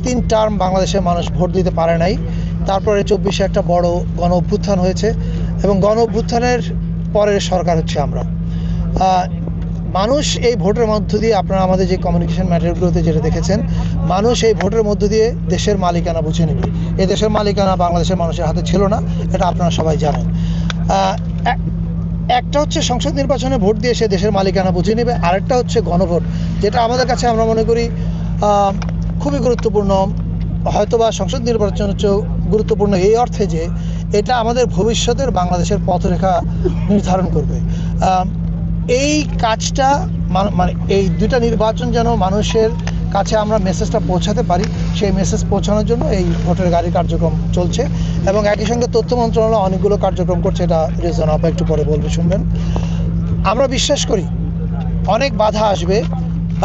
3 term বাংলাদেশের মানুষ vote দিতে পারে নাই। তারপরে 24-এ একটা বড় গণ অভ্যুত্থান হয়েছে এবং গণ অভ্যুত্থানের পরের সরকার হচ্ছে আমরা। মানুষ এই ভোটের মধ্য দিয়ে, আপনারা আমাদের যে কমিউনিকেশন ম্যাটেরিয়ালগুলোতে যেটা দেখেছেন, মানুষ এই ভোটের মধ্য দিয়ে দেশের মালিকানা বুঝে নেবে। এই দেশের মালিকানা বাংলাদেশের মানুষের হাতে ছিল না, এটা আপনারা সবাই জানেন। একটা হচ্ছে সংসদ নির্বাচনে ভোট দিয়ে সে দেশের মালিকানা বুঝে নেবে, আরেকটা হচ্ছে গণভোট, যেটা আমাদের কাছে আমরা মনে করি খুবই গুরুত্বপূর্ণ। হয়তোবা সংসদ নির্বাচন হচ্ছে গুরুত্বপূর্ণ এই অর্থে যে এটা আমাদের ভবিষ্যতের বাংলাদেশের পথরেখা নির্ধারণ করবে। এই কাজটা মানে এই দুইটা নির্বাচন যেন মানুষের কাছে আমরা মেসেজটা পৌঁছাতে পারি, সেই মেসেজ পৌঁছানোর জন্য এই ভোটের গাড়ি কার্যক্রম চলছে এবং একই সঙ্গে তথ্য মন্ত্রণালয় অনেকগুলো কার্যক্রম করছে। এটা রেজন আপা একটু পরে বলবে, শুনবেন। আমরা বিশ্বাস করি অনেক বাধা আসবে,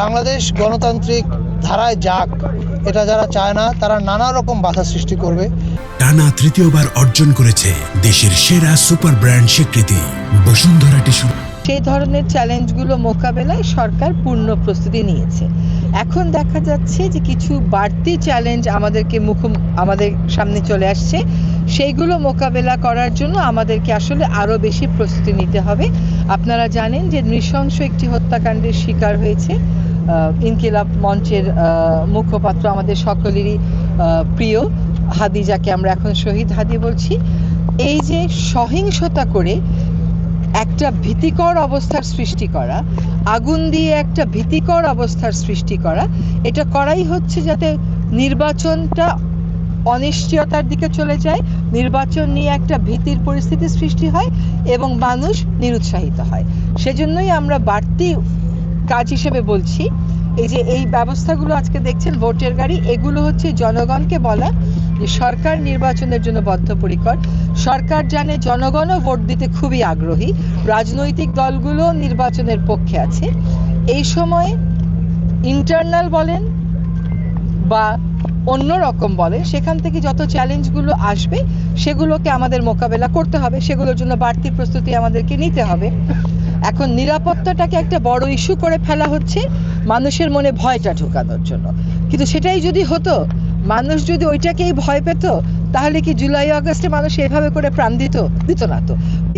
বাংলাদেশ গণতান্ত্রিক ধারায় যাক, এটা যারা চায় না তারা নানা রকম বাধা সৃষ্টি করবে। টানা তৃতীয়বার অর্জন করেছে দেশের সেরা সুপার ব্র্যান্ড স্বীকৃতি বসুন্ধরা টিস্যু। সেই ধরনের চ্যালেঞ্জগুলো মোকাবেলায় সরকার পূর্ণ প্রস্তুতি নিয়েছে। এখন দেখা যাচ্ছে যে কিছু বাড়তি চ্যালেঞ্জ আমাদের সামনে চলে আসছে, সেইগুলো মোকাবেলা করার জন্য আমাদেরকে আসলে আরও বেশি প্রস্তুতি নিতে হবে। আপনারা জানেন যে নৃশংস একটি হত্যাকাণ্ডের শিকার হয়েছে ইনকিলাব মঞ্চের মুখপাত্র, আমাদের সকলেরই প্রিয় হাদি, যাকে আমরা এখন শহীদ হাদি বলছি। এই যে সহিংসতা করে একটা ভীতিকর অবস্থার সৃষ্টি করা, আগুন দিয়ে একটা ভীতিকর অবস্থার সৃষ্টি করা, এটা করাই হচ্ছে যাতে নির্বাচনটা অনিশ্চয়তার দিকে চলে যায়, নির্বাচন নিয়ে একটা ভীতির পরিস্থিতি সৃষ্টি হয় এবং মানুষ নিরুৎসাহিত হয়। সেজন্যই আমরা বাড়তি কাজ হিসেবে বলছি এই ব্যবস্থাগুলো আজকে দেখছেন, ভোটের গাড়ি, এগুলো হচ্ছে জনগণকে বলা যে সরকার নির্বাচনের জন্য বদ্ধপরিকর। সরকার জানে জনগণও ভোট দিতে খুবই আগ্রহী, রাজনৈতিক দলগুলো নির্বাচনের পক্ষে আছে। এই সময়ে ইন্টারনাল বলেন বা অন্য রকম বলেন, সেখান থেকে যত চ্যালেঞ্জগুলো আসবে সেগুলোকে আমাদের মোকাবেলা করতে হবে, সেগুলোর জন্য বাড়তি প্রস্তুতি আমাদেরকে নিতে হবে। এখন নিরাপত্তাটাকে একটা বড় ইস্যু করে ফেলা হচ্ছে মানুষের মনে ভয়টা ঢোকানোর জন্য, কিন্তু সেটাই যদি হতো, মানুষ যদি ওইটাকেই ভয় পেত, তাহলে কি জুলাই আগস্টে মানুষ এভাবে করে প্রাণ দিত না তো।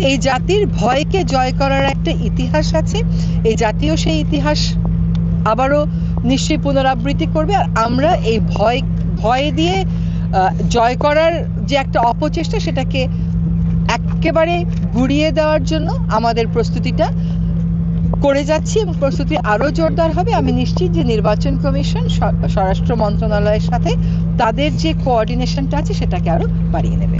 এই জাতির ভয়কে জয় করার একটা ইতিহাস আছে, এই জাতীয় সেই ইতিহাস আবারও নিশ্চয়ই পুনরাবৃত্তি করবে। আর আমরা এই ভয় দিয়ে জয় করার যে একটা অপচেষ্টা, সেটাকে একেবারে গুড়িয়ে দেওয়ার জন্য আমাদের প্রস্তুতিটা করে যাচ্ছি এবং প্রস্তুতি আরও জোরদার হবে। আমি নিশ্চিত যে নির্বাচন কমিশন স্বরাষ্ট্র মন্ত্রণালয়ের সাথে তাদের যে কোঅর্ডিনেশনটা আছে সেটাকে আরও বাড়িয়ে নেবে।